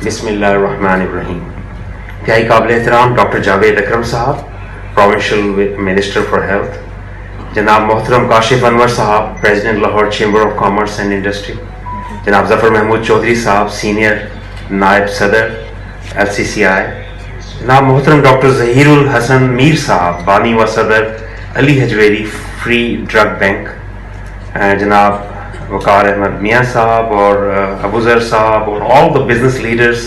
بسم اللہ الرحمن الرحیم. انتہائی قابل احترام ڈاکٹر جاوید اکرم صاحب، پروونشل منسٹر فار ہیلتھ، جناب محترم کاشف انور صاحب، president Lahore chamber of commerce and industry, جناب ظفر محمود چودھری صاحب، سینئر نائب صدر LCCI، جناب محترم ڈاکٹر ظہیر الحسن میر صاحب، بانی و صدر علی حجویری فری ڈرگ بینک، جناب وقار احمد میاں صاحب اور ابو ذر صاحب اور all the business leaders,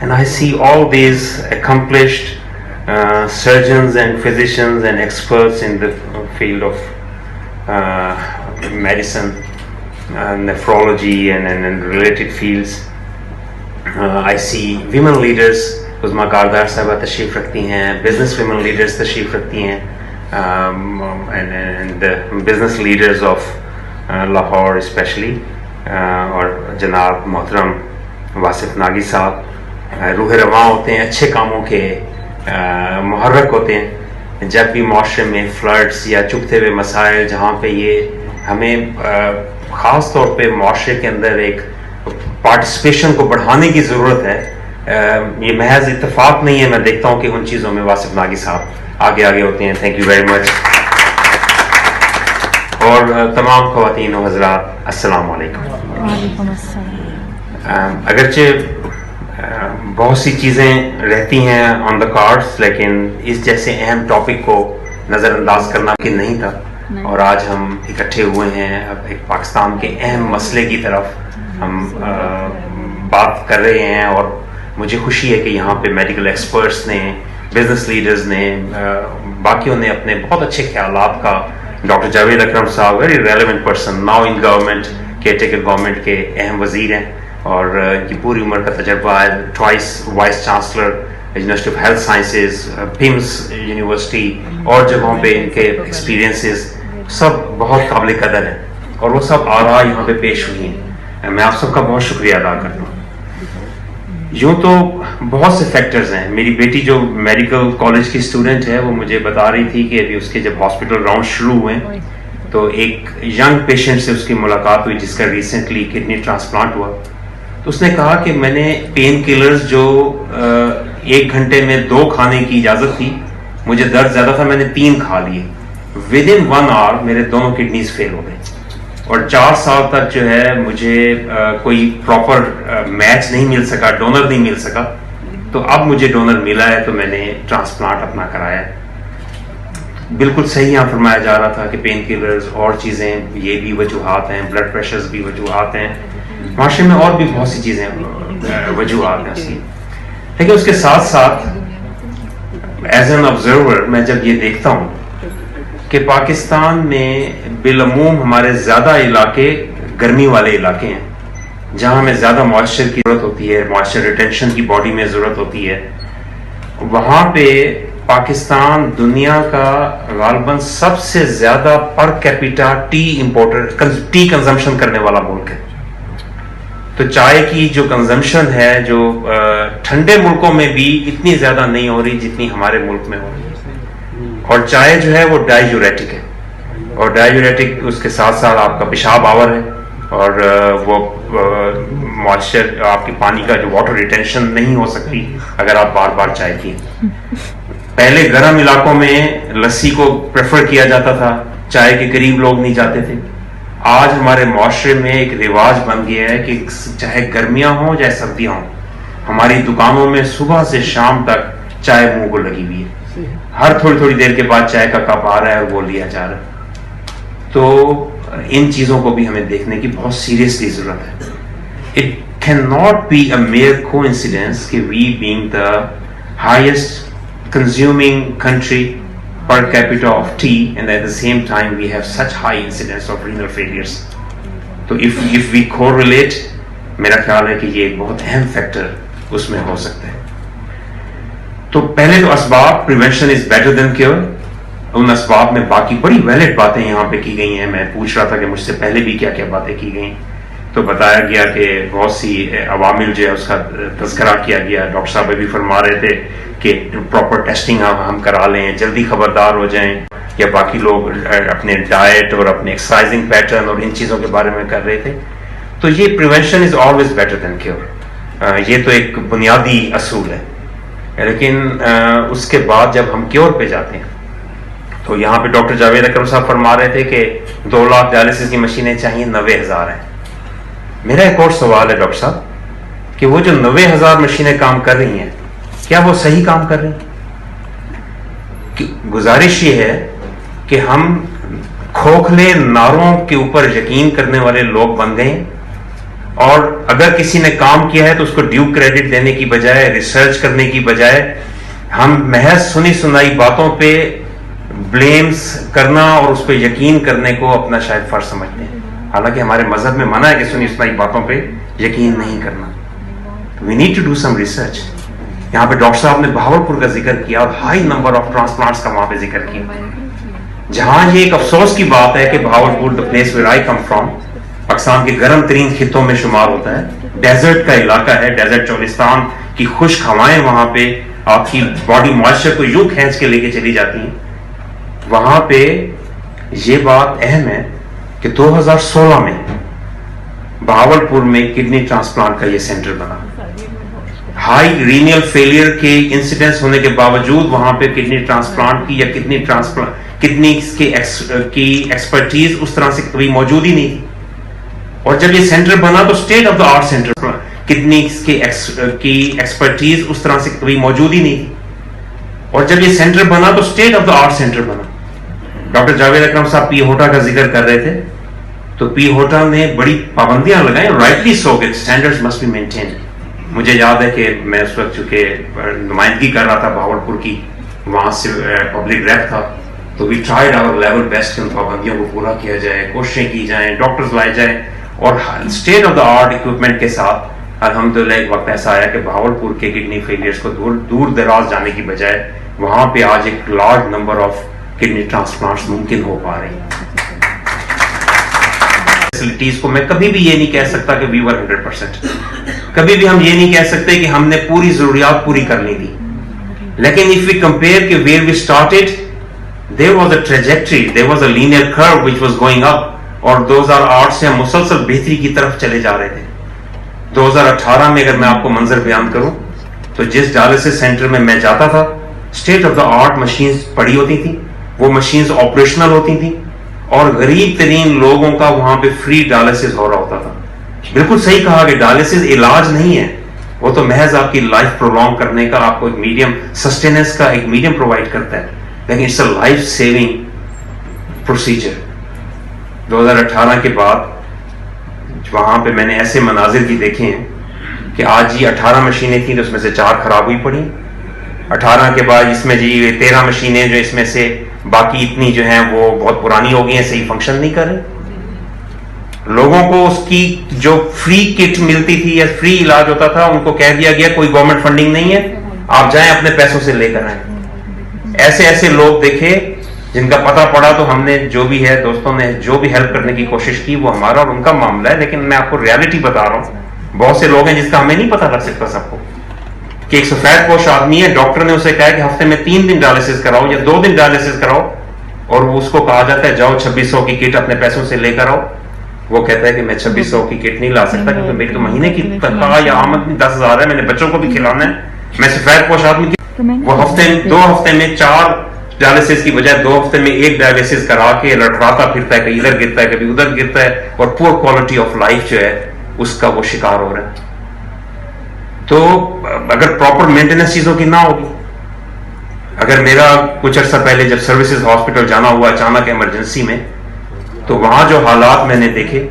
and I see all these accomplished surgeons and physicians and experts in the field of medicine, nephrology and related fields. I see women leaders, عظما کاردار صاحبہ تشریف رکھتی ہیں، business women leaders تشریف رکھتی ہیں، and the business leaders of Lahore especially, اور جناب محترم واصف ناگی صاحب روح رواں ہوتے ہیں، اچھے کاموں کے محرک ہوتے ہیں. جب بھی معاشرے میں فلڈس یا چبھتے ہوئے مسائل جہاں پہ یہ ہمیں خاص طور پہ معاشرے کے اندر ایک پارٹیسپیشن کو بڑھانے کی ضرورت ہے، یہ محض اتفاق نہیں ہے، میں دیکھتا ہوں کہ ان چیزوں میں واصف ناگی صاحب آگے ہوتے ہیں. Thank you very much. اور تمام خواتین و حضرات السلام علیکم. وعلیکم السلام. اگرچہ بہت سی چیزیں رہتی ہیں آن دا کارڈس، لیکن اس جیسے اہم ٹاپک کو نظر انداز کرنا کہ نہیں تھا، اور آج ہم اکٹھے ہوئے ہیں اب ایک پاکستان کے اہم مسئلے کی طرف ہم بات کر رہے ہیں. اور مجھے خوشی ہے کہ یہاں پہ میڈیکل ایکسپرٹس نے، بزنس لیڈرز نے، باقیوں نے اپنے بہت اچھے خیالات کا. ڈاکٹر جاوید اکرم صاحب very relevant person, now in government, care taker government کے اہم وزیر ہیں، اور یہ پوری عمر کا تجربہ ہے، twice vice chancellor university of health sciences, PIMS university اور جگہوں پہ ان کے ایکسپیرینسز سب بہت قابل قدر ہیں، اور وہ سب آراء یہاں پہ پیش ہوئی ہیں. میں آپ سب کا بہت شکریہ ادا کرتا ہوں. یوں تو بہت سے فیکٹرز ہیں. میری بیٹی جو میڈیکل کالج کی اسٹوڈنٹ ہے، وہ مجھے بتا رہی تھی کہ ابھی اس کے جب ہاسپٹل راؤنڈ شروع ہوئے تو ایک ینگ پیشنٹ سے اس کی ملاقات ہوئی جس کا ریسنٹلی کڈنی ٹرانسپلانٹ ہوا. تو اس نے کہا کہ میں نے پین کلرز جو 1 گھنٹے میں 2 کھانے کی اجازت تھی، مجھے درد زیادہ تھا، میں نے 3 کھا لیے. ود ان 1 hour میرے دونوں کڈنیز فیل ہو گئے، اور 4 سال تک جو ہے مجھے کوئی پراپر میچ نہیں مل سکا، ڈونر نہیں مل سکا. تو اب مجھے ڈونر ملا ہے تو میں نے ٹرانسپلانٹ اپنا کرایا. بالکل صحیح یہاں فرمایا جا رہا تھا کہ پین کلرز اور چیزیں یہ بھی وجوہات ہیں، بلڈ پریشرز بھی وجوہات ہیں، معاشرے میں اور بھی بہت سی چیزیں وجوہات ہیں اس کی. لیکن اس کے ساتھ ساتھ ایز این آبزرور میں جب یہ دیکھتا ہوں کہ پاکستان میں بالعموم ہمارے زیادہ علاقے گرمی والے علاقے ہیں، جہاں ہمیں زیادہ موئسچر کی ضرورت ہوتی ہے، موئسچر ریٹینشن کی باڈی میں ضرورت ہوتی ہے، وہاں پہ پاکستان دنیا کا غالباً سب سے زیادہ پر کیپیٹا ٹی کنزمپشن کرنے والا ملک ہے. تو چائے کی جو کنزمپشن ہے جو ٹھنڈے ملکوں میں بھی اتنی زیادہ نہیں ہو رہی جتنی ہمارے ملک میں ہو رہی ہے. اور چائے جو ہے وہ ڈائیوریٹک ہے، اور ڈائیوریٹک اس کے ساتھ ساتھ آپ کا پیشاب آور ہے، اور وہ موئسچر آپ کی پانی کا جو واٹر ریٹینشن نہیں ہو سکتی اگر آپ بار بار چائے پییں. پہلے گرم علاقوں میں لسی کو پریفر کیا جاتا تھا، چائے کے قریب لوگ نہیں جاتے تھے. آج ہمارے معاشرے میں ایک رواج بن گیا ہے کہ چاہے گرمیاں ہوں چاہے سردیاں ہوں، ہماری دکانوں میں صبح سے شام تک چائے منہ کو لگی ہوئی ہے. ہر تھوڑی دیر کے بعد چائے کا کپ آ رہا ہے اور وہ لیا جا رہا ہے. تو ان چیزوں کو بھی ہمیں دیکھنے کی بہت سیریسلی ضرورت ہے. It can not be a mere coincidence کہ we being the highest consuming country per capita of tea, and at the same time we have such high incidence of renal failures. So if we correlate, میرا خیال ہے کہ یہ ایک بہت اہم factor اس میں ہو سکتا ہے. تو پہلے تو اسباب، prevention is better than cure. ان اسباب میں باقی بڑی ویلڈ باتیں یہاں پہ کی گئی ہیں. میں پوچھ رہا تھا کہ مجھ سے پہلے بھی کیا کیا باتیں کی گئیں، تو بتایا گیا کہ بہت سی عوامل جو ہے اس کا تذکرہ کیا گیا. ڈاکٹر صاحب بھی فرما رہے تھے کہ پراپر ٹیسٹنگ ہم کرا لیں، جلدی خبردار ہو جائیں، یا باقی لوگ اپنے ڈائٹ اور اپنے ایکسرسائزنگ پیٹرن اور ان چیزوں کے بارے میں کر رہے تھے. تو یہ prevention is always better than cure. یہ تو ایک بنیادی اصول ہے. لیکن اس کے بعد جب ہم کیور پہ جاتے ہیں تو یہاں پہ ڈاکٹر جاوید اکرم صاحب فرما رہے تھے کہ 2 لاکھ ڈائلسس کی مشینیں چاہیے، 90,000 ہیں. میرا ایک اور سوال ہے ڈاکٹر صاحب کہ وہ جو 90,000 مشینیں کام کر رہی ہیں کیا وہ صحیح کام کر رہی ہیں؟ گزارش یہ ہے کہ ہم کھوکھلے نعروں کے اوپر یقین کرنے والے لوگ بن گئے، اور اگر کسی نے کام کیا ہے تو اس کو ڈیو کریڈٹ دینے کی بجائے، ریسرچ کرنے کی بجائے، ہم محض سنی سنائی باتوں پہ بلیمز کرنا اور اس پہ یقین کرنے کو اپنا شاید فرض سمجھتے ہیں. حالانکہ ہمارے مذہب میں منع ہے کہ سنی سنائی باتوں پہ یقین نہیں کرنا. We need to do some research. یہاں پہ ڈاکٹر صاحب نے بہاولپور کا ذکر کیا اور ہائی نمبر آف ٹرانسپلانٹس کا وہاں پہ ذکر کیا، جہاں یہ ایک افسوس کی بات ہے کہ Bahawalpur the place where I come from Pakistan کے گرم ترین خطوں میں شمار ہوتا ہے، ڈیزرٹ کا علاقہ ہے، ڈیزرٹ چولستان کی خشک ہوائیں وہاں پہ آپ کی باڈی موائسچر کو یوں کھینچ کے لے کے چلی جاتی ہیں. وہاں پہ یہ بات اہم ہے کہ 2016 میں بہاولپور میں کڈنی ٹرانسپلانٹ کا یہ سینٹر بنا. ہائی رینیل فیلئر کے انسیڈنس ہونے کے باوجود وہاں پہ کڈنی ٹرانسپلانٹ کی یا کڈنی کی ایکسپرٹیز اس طرح سے کبھی موجود ہی نہیں تھی. اور جب یہ سینٹر بنا تو state of the art centre, kidney کی ایکسپرٹیز اس طرح سے کبھی موجود ہی نہیں تھی. اور جب یہ سینٹر بنا تو state of the art centre بنا. ڈاکٹر جاوید اکرم صاحب پی ہوٹا کا ذکر کر رہے تھے تو پی ہوٹا نے بڑی پابندیاں لگائیں، رائٹلی سو کہ اسٹینڈرڈز مسٹ بی مینٹینڈ. مجھے یاد ہے کہ میں اس وقت چونکہ نمائندگی کر رہا تھا بہاولپور کی، وہاں سے پبلک ریپ تھا، تو we tried our level best کہ ان پابندیوں کو پورا کیا جائے، کوششیں کی جائیں، ڈاکٹرز لائے جائیں، اور state of the art equipment کے ساتھ. الحمدللہ ایک وقت ایسا آیا کہ بہاولپور کے کڈنی فیلئرز کو دور دراز جانے کی بجائے وہاں پہ آج ایک large number of kidney transplants ممکن ہو پا رہی ہیں. فیسلٹیز کو میں کبھی بھی یہ نہیں کہہ سکتا کہ وی ور 100%، کبھی بھی ہم یہ نہیں کہہ سکتے کہ ہم نے پوری ضروریات پوری کر لی تھی. لیکن if we compare کہ where we started, there was a trajectory, there was a linear curve which was going up, اور 2008 سے ہم مسلسل بہتری کی طرف چلے جا رہے تھے. 2018 میں اگر میں آپ کو منظر بیان کروں تو جس ڈائلسس سینٹر میں میں جاتا تھا state of the art machines پڑی ہوتی تھیں، وہ مشینز آپریشنل ہوتی تھیں، اور غریب ترین لوگوں کا وہاں پہ فری ڈائلسس ہو رہا ہوتا تھا. بالکل صحیح کہا کہ ڈائلسس علاج نہیں ہے، وہ تو محض آپ کی لائف پرولونگ کرنے کا آپ کو ایک میڈیم، سسٹیننس کا ایک میڈیم پرووائڈ کرتا ہے، لیکن it's a life saving procedure. 2018 کے بعد وہاں پہ میں نے ایسے مناظر بھی دیکھے ہیں کہ آج جی 18 مشینیں تھیں تو اس میں سے 4 خراب ہوئی پڑی. 18 کے بعد اس میں جی 13 مشینیں جو اس میں سے باقی اتنی جو ہیں وہ بہت پرانی ہو گئی ہیں، صحیح فنکشن نہیں کر رہی. لوگوں کو اس کی جو فری کٹ ملتی تھی یا فری علاج ہوتا تھا ان کو کہہ دیا گیا کوئی گورنمنٹ فنڈنگ نہیں ہے، آپ جائیں اپنے پیسوں سے لے کر آئیں. ایسے لوگ دیکھے جن کا پتہ پڑا تو ہم نے جو بھی ہے دوستوں نے جو بھی ہیلپ کرنے کی کوشش کی وہ ہمارا اور ان کا معاملہ ہے. لیکن میں آپ کو ریالٹی بتا رہا ہوں، بہت سے لوگ ہیں جس کا ہمیں نہیں پتہ لگ سکتا سب کو، کہ ایک سفید پوش آدمی ہے، ڈاکٹر نے اسے کہا کہ ہفتے میں 3 دن ڈائلسس کراؤ یا 2 دن ڈائلسس کراؤ، اور وہ اس کو کہا جاتا ہے جاؤ 2600 کی کٹ اپنے پیسوں سے لے کر آؤ. وہ کہتا ہے کہ میں 2600 کی کٹ نہیں لا سکتا کیونکہ میری تو مہینے کی تنخواہ یا آمد 10,000 ہے، میں نے بچوں کو بھی کھلانا ہے. میں سفید پوش آدمی کی وہ 2 ہفتے میں 4 ڈائلسس کی بجائے 2 ہفتے میں 1 ڈائلسس کرا کے لڑکھڑاتا پھرتا ہے، کبھی ادھر گرتا ہے کبھی ادھر گرتا ہے، اور پور کوالٹی آف لائف جو ہے اس کا وہ شکار ہو رہا ہے. تو اگر پراپر مینٹیننس چیزوں کی نہ ہوگی، اگر میرا کچھ عرصہ پہلے جب سروسز ہاسپٹل جانا ہوا اچانک ایمرجنسی میں، تو وہاں جو حالات میں نے دیکھے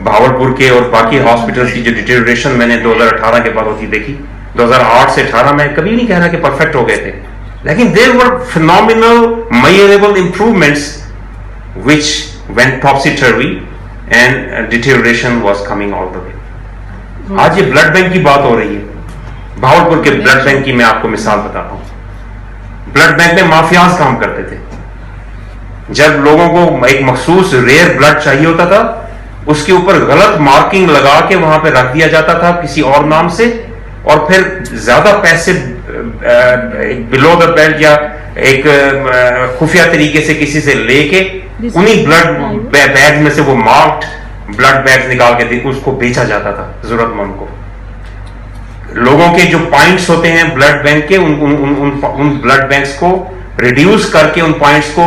بہاولپور کے اور باقی ہاسپٹلز کی جو ڈیٹیریشن میں نے 2018 کے بعد ہوتی دیکھی. 2008 سے 18 میں کبھی نہیں کہہ رہا کہ پرفیکٹ ہو گئے تھے، لیکن there were phenomenal measurable improvements which went topsy-turvy and deterioration was coming all the way. آج یہ بلڈ بینک کی بات ہو رہی ہے. بہاولپور کے بلڈ بینک کی میں آپ کو مثال بتاتا ہوں. بلڈ بینک میں مافیاز کام کرتے تھے. جب لوگوں کو ایک مخصوص ریئر بلڈ چاہیے ہوتا تھا اس کے اوپر غلط مارکنگ لگا کے وہاں پہ رکھ دیا جاتا تھا کسی اور نام سے، اور پھر زیادہ پیسے بلو دا بیلٹ یا ایک خفیہ طریقے سے کسی سے لے کے انہی بلڈ بیگ میں سے وہ مارکڈ بلڈ بیگز نکال کے اس کو بیچا جاتا تھا ضرورت مند کو. لوگوں کے جو پوائنٹس ہوتے ہیں بلڈ بینک کے ان بلڈ بینکس کو ریڈیوس کر کے ان پوائنٹس کو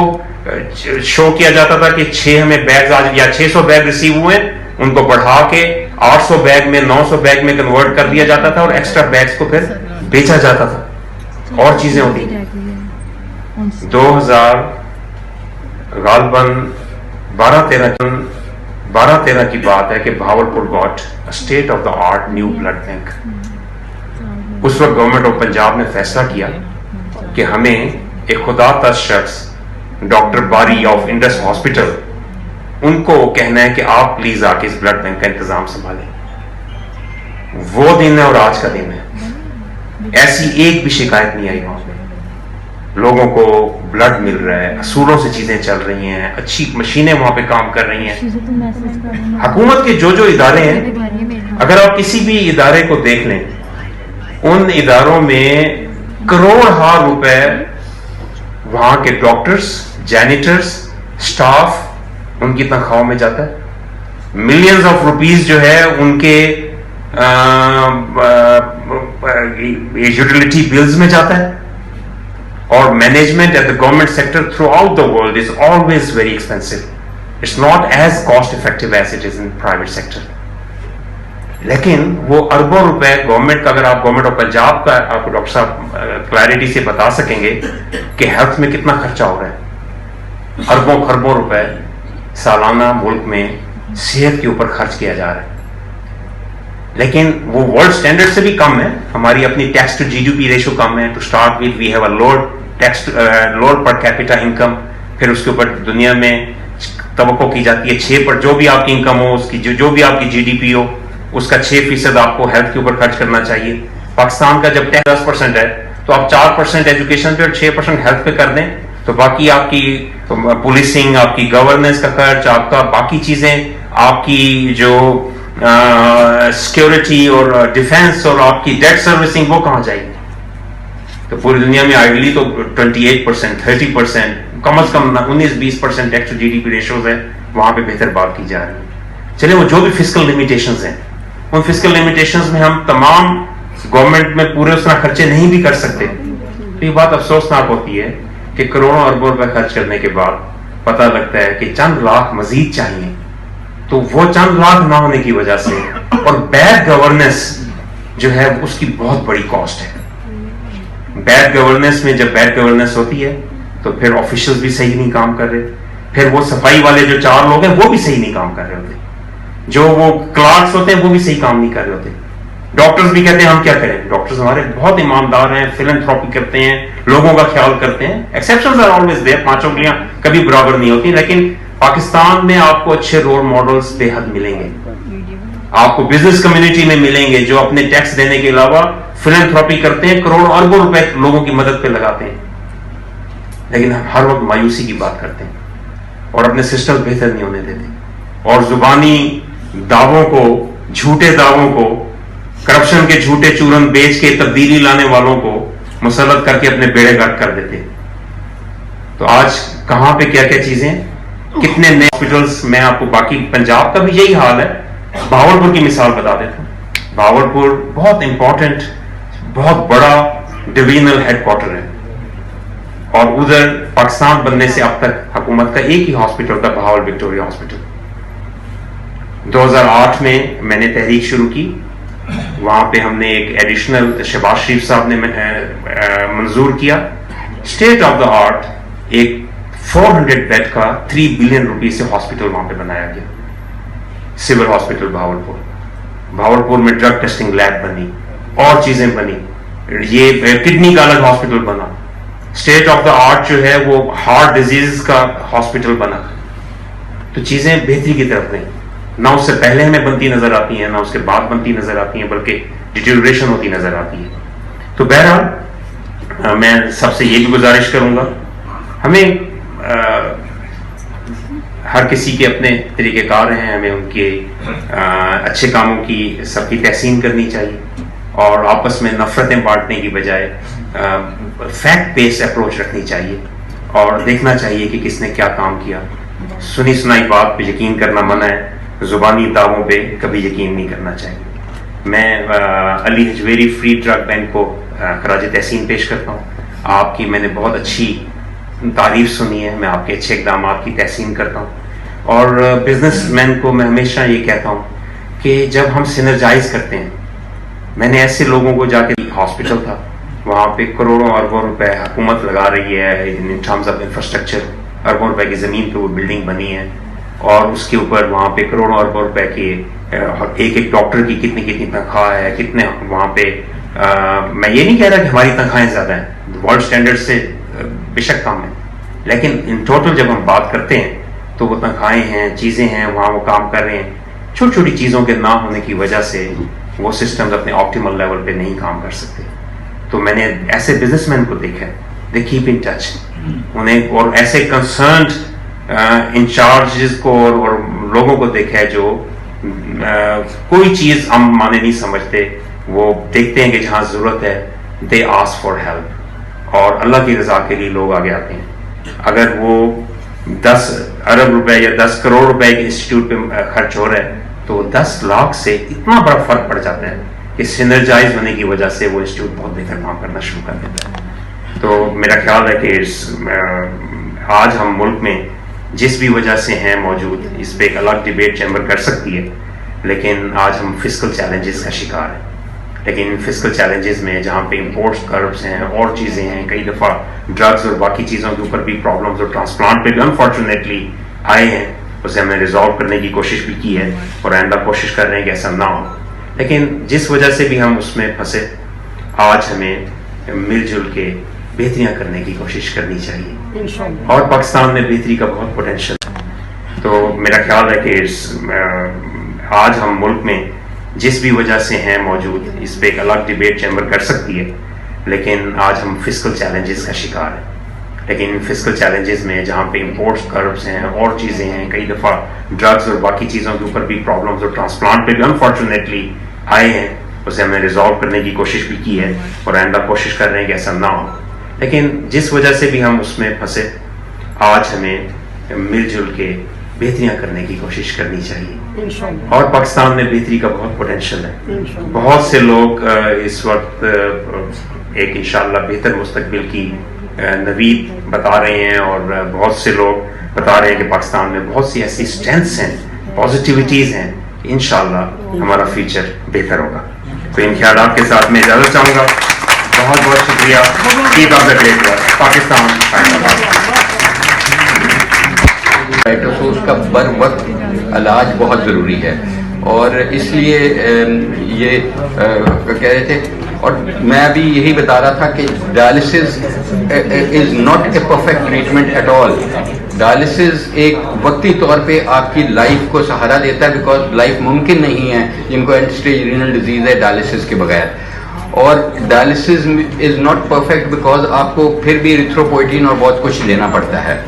شو کیا جاتا تھا کہ 6 ہمیں بیگز آج یا 600 بیگ ریسیو ہوئے، ان کو بڑھا کے 800 بیگ میں 900 بیگ میں کنورٹ کر دیا جاتا تھا اور ایکسٹرا بیگز کو پھر بیچا جاتا تھا اور چیزیں ہوتی ہیں۔ 2000 غالباً 12-13 کی بات ہے کہ Bahawalpur got state of the art new blood bank. اس وقت گورنمنٹ آف پنجاب نے فیصلہ کیا کہ ہمیں ایک خدا ترس شخص ڈاکٹر باری آف انڈس ہاسپٹل، ان کو کہنا ہے کہ آپ پلیز آ کے اس بلڈ بینک کا انتظام سنبھالیں۔ وہ دن ہے اور آج کا دن ہے، ایسی ایک بھی شکایت نہیں آئی وہاں پہ۔ لوگوں کو بلڈ مل رہا ہے، اصولوں سے چیزیں چل رہی ہیں، اچھی مشینیں وہاں پہ کام کر رہی ہیں۔ حکومت کے جو ادارے ہیں، اگر آپ کسی بھی ادارے کو دیکھ لیں، ان اداروں میں کروڑ ہار روپے وہاں کے ڈاکٹرز، جینیٹرز، سٹاف، ان کی تنخواہوں میں جاتا ہے۔ ملینز آف روپیز جو ہے ان کے یوٹیلیٹی بلز میں جاتا ہے۔ اور management at the government sector throughout the world is always very expensive, it's not as cost effective as it is in private sector. لیکن وہ اربوں روپے گورنمنٹ کا، اگر آپ گورنمنٹ آف پنجاب کا آپ کو ڈاکٹر صاحب کلیئرٹی سے بتا سکیں گے کہ ہیلتھ میں کتنا خرچہ ہو رہا ہے، اربوں خربوں روپے سالانہ ملک میں صحت کے اوپر خرچ کیا جا رہا ہے۔ لیکن وہ ورلڈ سٹینڈرڈ سے بھی کم ہے، ہماری اپنی ٹیکس ٹو جی ڈی پی ریشو کم ہے۔ To start with we have a lower per capita income, پھر اس کے اوپر دنیا میں توقع کی جاتی ہے 6 پر جو بھی آپ کی انکم ہو، اس کی جو بھی آپ کی جی ڈی پی ہو، اس کا 6% آپ کو ہیلتھ کے اوپر خرچ کرنا چاہیے۔ پاکستان کا جب 10% ہے تو آپ 4% ایجوکیشن پہ اور 6% ہیلتھ پہ کر دیں، تو باقی آپ کی پولیسنگ، آپ کی گورننس کا خرچ، آپ کا باقی چیزیں، آپ کی جو سیکورٹی اور ڈیفینس اور آپ کی ڈیٹ سروسنگ، وہ کہاں جائے گی؟ تو پوری دنیا میں آئیڈلی تو 28%، 30%، کم از کم 19-20% tax to G D P ratios ہے، وہاں پہ بہتر بات کی جا رہی ہے۔ چلے وہ جو بھی فسکل لمیٹیشنز ہیں، ان فسکل لمیٹیشنز میں ہم تمام گورنمنٹ میں پورے اس طرح خرچے نہیں بھی کر سکتے۔ تو یہ بات افسوسناک ہوتی ہے کہ کروڑوں اربوں روپے خرچ کرنے کے بعد پتہ لگتا ہے کہ چند لاکھ مزید چاہیے، تو وہ چند لاکھ نہ ہونے کی وجہ سے اور بیڈ گورننس جو ہے اس کی بہت بڑی کاسٹ ہے۔ بیڈ گورننس میں جب بیڈ گورننس ہوتی ہے تو پھر آفیشلز بھی صحیح نہیں کام کر رہے، پھر وہ صفائی والے جو 4 لوگ ہیں وہ بھی صحیح نہیں کام کر رہے ہوتے، جو وہ کلارکس ہوتے ہیں وہ بھی صحیح کام نہیں کر رہے ہوتے۔ ڈاکٹرز بھی کہتے ہیں ہم کیا کریں، ڈاکٹرز ہمارے بہت ایماندار ہیں، فلنتھراپی کرتے ہیں، لوگوں کا خیال کرتے ہیں، ایکسیپشنز آر آلویز دیئر، 5 انگلیاں کبھی برابر نہیں ہوتی، لیکن پاکستان میں آپ کو اچھے رول ماڈلز بے حد ملیں گے، آپ کو بزنس کمیونٹی میں ملیں گے جو اپنے ٹیکس دینے کے علاوہ فلنتھراپی کرتے ہیں، کروڑوں اربوں روپے لوگوں کی مدد پہ لگاتے ہیں، لیکن ہم ہر وقت مایوسی کی بات کرتے ہیں اور اپنے سسٹم بہتر نہیں ہونے دیتے، اور زبانی دعووں کو، جھوٹے دعووں کو، کرپشن کے جھوٹے چورن بیچ کے تبدیلی لانے والوں کو مسلط کر کے اپنے بیڑے گرک کر دیتے۔ تو آج کہاں پہ کیا کیا چیزیں، کتنے نئے ہاسپٹلس، میں آپ کو باقی پنجاب کا بھی یہی حال ہے، بھاولپور کی مثال بتا دیتا ہوں۔ بھاولپور بہت امپورٹنٹ، بہت بڑا ڈویژنل ہیڈ کوارٹر ہے، اور ادھر پاکستان بننے سے اب تک حکومت کا ایک ہی ہاسپٹل تھا، بہاول وکٹوریہ ہاسپٹل۔ 2008 میں میں نے تحریک شروع کی، وہاں پہ ہم نے ایک ایڈیشنل شہباز شریف صاحب نے منظور کیا، اسٹیٹ آف دا آرٹ ایک 400 بیڈ کا 3 بلین روپیز سے ہاسپٹل وہاں پہ بنایا گیا، سول ہاسپٹل بھاولپور۔ بھاولپور میں ڈرگ ٹیسٹنگ لیب بنی، اور چیزیں بنی، یہ کڈنی کا الگ ہاسپٹل بنا، اسٹیٹ آف دا آرٹ جو ہے وہ ہارٹ ڈیزیز کا ہاسپٹل بنا۔ تو چیزیں بہتری کی طرف نہیں، نہ اس سے پہلے ہمیں بنتی نظر آتی ہیں، نہ اس کے بعد بنتی نظر آتی ہیں، بلکہ ڈیٹیریشن ہوتی نظر آتی ہے۔ تو بہرحال میں سب سے یہ بھی گزارش کروں گا، ہمیں ہر کسی کے اپنے طریقہ کار ہیں، ہمیں ان کے اچھے کاموں کی سب کی تحسین کرنی چاہیے، اور آپس میں نفرتیں بانٹنے کی بجائے فیکٹ بیس اپروچ رکھنی چاہیے، اور دیکھنا چاہیے کہ کس نے کیا کام کیا۔ سنی سنائی بات پہ یقین کرنا منع ہے، زبانی دعووں پہ کبھی یقین نہیں کرنا چاہیے۔ میں علی حجویری فری ڈرگ بینک کو خراج تحسین پیش کرتا ہوں. آپ کی میں نے بہت اچھی تعریف سنی ہے, میں آپ کے اچھے اقدامات کی تحسین کرتا ہوں. اور بزنس مین کو میں ہمیشہ یہ کہتا ہوں کہ جب ہم سینرجائز کرتے ہیں, میں نے ایسے لوگوں کو جا کے ہاسپٹل تھا, وہاں پہ کروڑوں اربوں روپے حکومت لگا رہی ہے ان ٹرمز آف انفراسٹرکچر, اربوں روپے کی زمین پہ وہ بلڈنگ بنی ہے, اور اس کے اوپر وہاں پہ کروڑوں اربوں روپے کی ایک ڈاکٹر کی کتنی تنخواہ ہے, کتنے وہاں پہ. میں یہ نہیں کہہ رہا کہ ہماری تنخواہیں زیادہ ہیں, ورلڈ سٹینڈرڈ سے بے شک کم ہیں, لیکن ان ٹوٹل جب ہم بات کرتے ہیں تو وہ تنخواہیں ہیں, چیزیں ہیں, وہاں وہ کام کر رہے ہیں. چھوٹی چھوٹی چیزوں کے نہ ہونے کی وجہ سے وہ سسٹمز اپنے آپٹیمل لیول پہ نہیں کام کر سکتے. تو میں نے ایسے بزنس مین کو دیکھا ہے, دے کیپ ان ٹچ انہیں, اور ایسے کنسرنڈ انچارجز کو اور لوگوں کو دیکھا ہے جو کوئی چیز ہم مانے نہیں سمجھتے, وہ دیکھتے ہیں کہ جہاں ضرورت ہے دے آسک فار ہیلپ, اور اللہ کی رضا کے لیے لوگ آگے آتے ہیں. اگر وہ 10 ارب روپے یا 10 کروڑ روپے کے انسٹیٹیوٹ پہ خرچ ہو رہا ہے تو 10 لاکھ سے اتنا بڑا فرق پڑ جاتا ہے کہ سینرجائز ہونے کی وجہ سے وہ انسٹیٹیوٹ بہت بہتر کام کرنا شروع کر دیتا ہے. تو میرا خیال ہے کہ آج ہم ملک میں جس بھی وجہ سے ہیں موجود, اس پہ ایک الگ ڈیبیٹ چیمبر کر سکتی ہے, لیکن آج ہم فسکل چیلنجز کا شکار ہیں. لیکن فسکل چیلنجز میں جہاں پہ امپورٹس کربس ہیں اور چیزیں ہیں, کئی دفعہ ڈرگز اور باقی چیزوں کے اوپر بھی پرابلمز, اور ٹرانسپلانٹ پہ بھی انفارچونیٹلی آئے ہیں, اسے ہم نے ریزالو کرنے کی کوشش بھی کی ہے, اور آئندہ کوشش کر رہے ہیں کہ ایسا نہ ہو. لیکن جس وجہ سے بھی ہم اس میں پھنسے, آج ہمیں مل جل کے بہتریاں کرنے کی کوشش کرنی چاہیے, اور پاکستان میں بہتری کا بہت پوٹینشیل ہے. تو میرا خیال ہے کہ آج ہم ملک میں جس بھی وجہ سے ہیں موجود, اس پہ ایک الگ ڈیبیٹ چیمبر کر سکتی ہے, لیکن آج ہم فسکل چیلنجز کا شکار ہیں. لیکن فسکل چیلنجز میں جہاں پہ امپورٹس کربس ہیں اور چیزیں ہیں, کئی دفعہ ڈرگز اور باقی چیزوں کے اوپر بھی پرابلمز, اور ٹرانسپلانٹ پہ بھی انفارچونیٹلی آئے ہیں, اسے ہم نے ریزالو کرنے کی کوشش بھی کی ہے, اور آئندہ کوشش کر رہے ہیں کہ ایسا نہ ہو. لیکن جس وجہ سے بھی ہم اس میں پھنسے, آج ہمیں مل جل کے بہتریاں کرنے کی کوشش کرنی چاہیے, اور پاکستان میں بہتری کا بہت پوٹینشیل ہے. بہت سے لوگ اس وقت ایک انشاءاللہ بہتر مستقبل کی نوید بتا رہے ہیں, اور بہت سے لوگ بتا رہے ہیں کہ پاکستان میں بہت سی ایسی اسٹرینتھس ہیں, پازیٹیوٹیز ہیں, انشاءاللہ ہمارا فیوچر بہتر ہوگا. تو ان خیالات کے ساتھ میں اجازت چاہوں گا. بہت بہت شکریہ. Keep up the great work. Pakistan اس کا بر وقت علاج بہت ضروری ہے, اور اس لیے یہ کہہ رہے تھے, اور میں ابھی یہی بتا رہا تھا کہ dialysis is not a perfect treatment at all. Dialysis ایک وقتی طور پہ آپ کی لائف کو سہارا دیتا ہے, بیکاز لائف ممکن نہیں ہے جن کو اینڈ اسٹیج رینل ڈیزیز ہے ڈائلسس کے بغیر. اور dialysis is not perfect because آپ کو پھر بھی ایریتھروپوئٹین اور بہت کچھ لینا پڑتا ہے.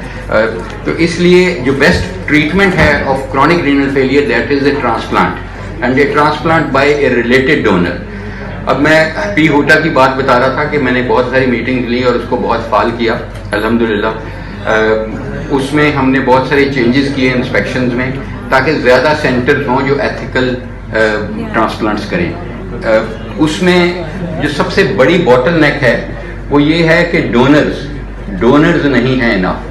تو اس لیے جو بیسٹ ٹریٹمنٹ ہے of chronic renal failure, that is a transplant, and a transplant by a related donor. اب میں پی ہوٹا کی بات بتا رہا تھا کہ میں نے بہت ساری میٹنگ لی اور اس کو بہت فعال کیا الحمدللہ. اس میں ہم نے بہت سارے چینجز کیے انسپیکشنز میں, تاکہ زیادہ سینٹرز ہوں جو ایتھیکل ٹرانسپلانٹس کریں. اس میں جو سب سے بڑی باٹل نیک ہے وہ یہ ہے کہ ڈونرز نہیں ہیں انف.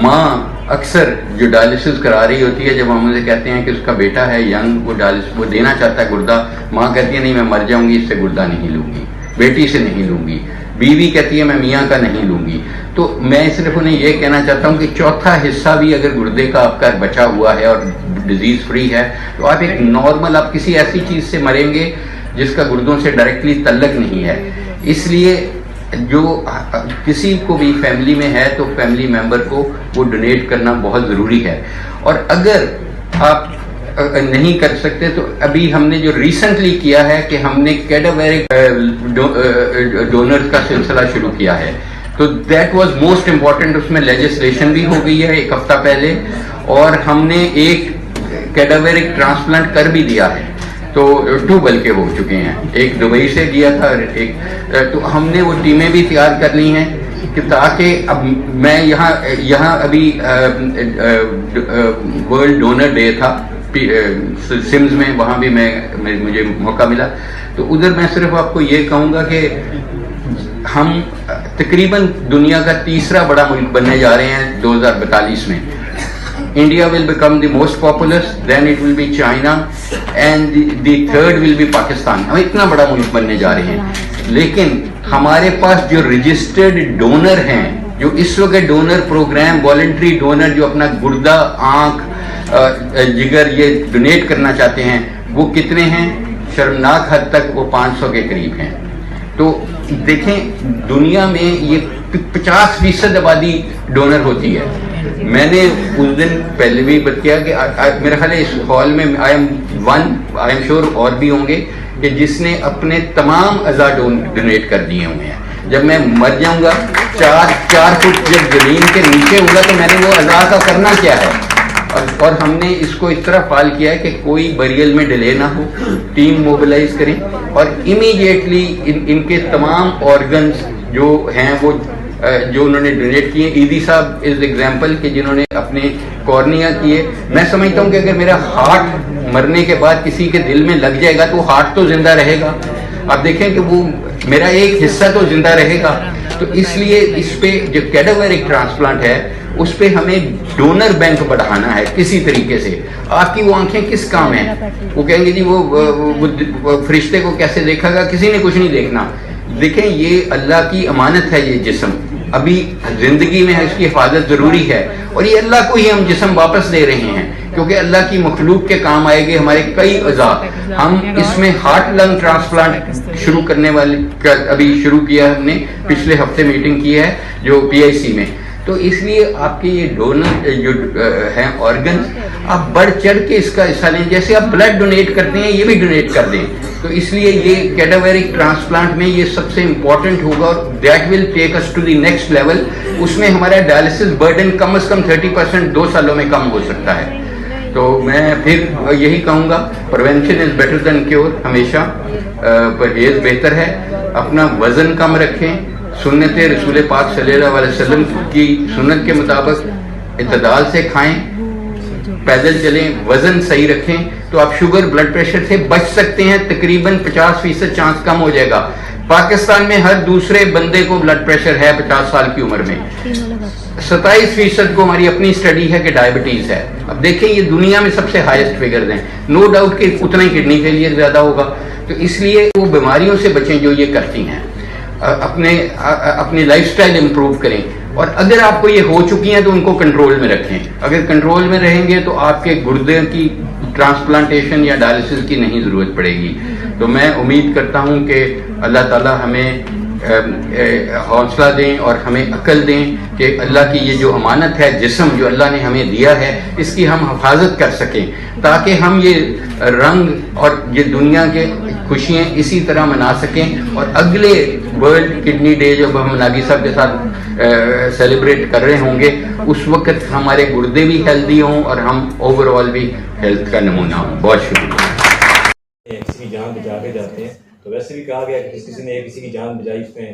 ماں اکثر جو ڈائلسس کرا رہی ہوتی ہے, جب ہم اسے کہتے ہیں کہ اس کا بیٹا ہے ینگ, وہ دینا چاہتا ہے گردہ, ماں کہتی ہے نہیں میں مر جاؤں گی, اس سے گردہ نہیں لوں گی, بیٹی سے نہیں لوں گی. بیوی کہتی ہے میں میاں کا نہیں لوں گی. تو میں صرف انہیں یہ کہنا چاہتا ہوں کہ چوتھا حصہ بھی اگر گردے کا آپ کا بچا ہوا ہے اور ڈیزیز فری ہے, تو آپ ایک نارمل, آپ کسی ایسی چیز سے مریں گے جس کا گردوں سے ڈائریکٹلی تعلق نہیں ہے. اس لیے جو کسی کو بھی فیملی میں ہے تو فیملی ممبر کو وہ ڈونیٹ کرنا بہت ضروری ہے. اور اگر آپ نہیں کر سکتے تو ابھی ہم نے جو ریسنٹلی کیا ہے کہ ہم نے کیڈاویرک ڈونر کا سلسلہ شروع کیا ہے, تو دیٹ واز موسٹ امپورٹنٹ. اس میں لیجسلیشن بھی ہو گئی ہے ایک ہفتہ پہلے, اور ہم نے ایک کیڈاویرک ٹرانسپلانٹ کر بھی دیا ہے. تو 2 بلکہ ہو چکے ہیں, ایک دبئی سے دیا تھا, ایک تو ہم نے وہ ٹیمیں بھی تیار کر لی ہیں کہ تاکہ اب میں یہاں ابھی ورلڈ ڈونر ڈے تھا سمز میں وہاں بھی مجھے موقع ملا. تو ادھر میں صرف آپ کو یہ کہوں گا کہ ہم تقریباً دنیا کا تیسرا بڑا ملک بننے جا رہے ہیں 2042 میں. India will become the most populous, then it will be China, and the third will be Pakistan. ہم اتنا بڑا ملک بننے جا رہے ہیں, لیکن ہمارے پاس جو رجسٹرڈ ڈونر ہیں, جو اس وقت ڈونر پروگرام والنٹری ڈونر جو اپنا گردہ, آنکھ, جگر یہ ڈونیٹ کرنا چاہتے ہیں, وہ کتنے ہیں؟ شرمناک حد تک وہ 500 کے قریب ہیں. تو دیکھیں دنیا میں یہ 50% آبادی ڈونر ہوتی ہے. میں نے اس دن پہلے بھی بات کیا کہ میرا خیال ہے اس ہال میں آئی ایم شیور اور بھی ہوں گے کہ جس نے اپنے تمام اعضاء ڈونیٹ کر دیے ہوئے ہیں. جب میں مر جاؤں گا 4 فٹ جب زمین کے نیچے ہوں گا تو میں نے وہ اعضاء کا کرنا کیا ہے. اور ہم نے اس کو اس طرح فعال کیا ہے کہ کوئی بریل میں ڈیلے نہ ہو, ٹیم موبلائز کریں اور امیڈیٹلی ان کے تمام آرگنز جو ہیں وہ جو انہوں نے ڈونیٹ کیے. ایدی صاحب از ایگزامپل کہ جنہوں نے اپنے کارنیا کیے. میں سمجھتا ہوں کہ اگر میرا ہارٹ مرنے کے بعد کسی کے دل میں لگ جائے گا تو ہارٹ تو زندہ رہے گا. آپ دیکھیں کہ وہ میرا ایک حصہ تو زندہ رہے گا. تو اس لیے اس پہ جو کیڈاویرک ٹرانسپلانٹ ہے اس پہ ہمیں ڈونر بینک بڑھانا ہے کسی طریقے سے. آپ کی وہ آنکھیں کس کام ہیں؟ وہ کہیں گے جی وہ فرشتے کو کیسے دیکھا گا, کسی نے کچھ نہیں دیکھنا. دیکھیں یہ اللہ کی امانت ہے, یہ جسم ابھی زندگی میں ہے, اس کی حفاظت ضروری ہے, اور یہ اللہ کو ہی ہم جسم واپس دے رہے ہیں کیونکہ اللہ کی مخلوق کے کام آئے گے ہمارے کئی اعضاء. ہم اس میں ہارٹ لنگ ٹرانسپلانٹ شروع کرنے والے ابھی شروع کیا, ہم نے پچھلے ہفتے میٹنگ کی ہے جو PIC میں. تو اس لیے آپ کے یہ ڈونر جو ہیں آرگنز, آپ بڑھ چڑھ کے اس کا حصہ لیں. جیسے آپ بلڈ ڈونیٹ کرتے ہیں یہ بھی ڈونیٹ کر دیں. تو اس لیے یہ کیڈاویرک ٹرانسپلانٹ میں یہ سب سے امپورٹنٹ ہوگا اور that will take us to the next level. اس میں ہمارا ڈائلسس برڈن کم از کم 30% 2 سالوں میں کم ہو سکتا ہے. تو میں پھر یہی کہوں گا prevention is better than cure. ہمیشہ پرہیز بہتر ہے. اپنا وزن کم رکھیں, سنت رسول پاک صلی اللہ علیہ وسلم کی سنت کے مطابق اعتدال سے کھائیں, پیدل چلیں, وزن صحیح رکھیں تو آپ شوگر بلڈ پریشر سے بچ سکتے ہیں. تقریباً 50% چانس کم ہو جائے گا. پاکستان میں ہر دوسرے بندے کو بلڈ پریشر ہے 50 سال کی عمر میں. 27% کو ہماری اپنی اسٹڈی ہے کہ ڈائبٹیز ہے. اب دیکھیں یہ دنیا میں سب سے ہائیسٹ فگرز ہیں. نو ڈاؤٹ کہ اتنا ہی کڈنی فیلئر زیادہ ہوگا. تو اس لیے وہ بیماریوں سے بچیں جو یہ کرتی ہیں. اپنی لائف سٹائل امپروو کریں, اور اگر آپ کو یہ ہو چکی ہیں تو ان کو کنٹرول میں رکھیں. اگر کنٹرول میں رہیں گے تو آپ کے گردے کی ٹرانسپلانٹیشن یا ڈائلسس کی نہیں ضرورت پڑے گی. تو میں امید کرتا ہوں کہ اللہ تعالیٰ ہمیں حوصلہ دیں اور ہمیں عقل دیں کہ اللہ کی یہ جو امانت ہے, جسم جو اللہ نے ہمیں دیا ہے, اس کی ہم حفاظت کر سکیں تاکہ ہم یہ رنگ اور یہ دنیا کے خوشیاں اسی طرح منا سکیں. اور اگلے ورلڈ کڈنی ڈے جب ہم ناگی صاحب کے ساتھ سیلیبریٹ کر رہے ہوں گے اس وقت ہمارے گردے بھی ہیلدی ہوں اور ہم اوور آل بھی ہیلتھ کا نمونہ ہوں. بہت شکریہ. کسی کی جان بچا کے جاتے ہیں تو ویسے بھی کہا گیا کہ کسی نے کسی کی جان بچائی, اس میں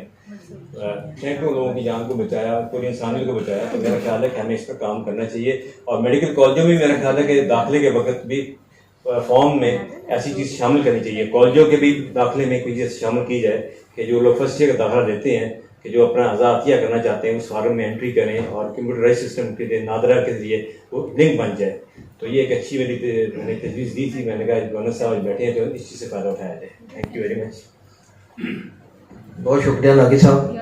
سینکڑوں لوگوں کی جان کو بچایا, پوری انسانیت کو بچایا. تو میرا خیال ہے کہ ہمیں اس پر کام کرنا چاہیے. اور میڈیکل کالجوں میں میرا خیال ہے کہ داخلے کے وقت بھی فارم میں ایسی چیز شامل کرنی چاہیے. کالجوں کے بھی داخلے میں کوئی چیز شامل کی جائے کہ جو لوگ فرسٹ ایئر کا داخلہ دیتے ہیں کہ جو اپنا عطیہ کرنا چاہتے ہیں اس فارم میں انٹری کریں اور کمپیوٹرائز سسٹم کے نادرا کے ذریعے وہ لنک بن جائے. تو یہ ایک اچھی میں نے تجویز دی تھی. میں نے کہا گورنر صاحب بیٹھے ہیں تو اس چیز سے فائدہ اٹھایا جائے. Thank you very much. بہت شکریہ ناگی صاحب.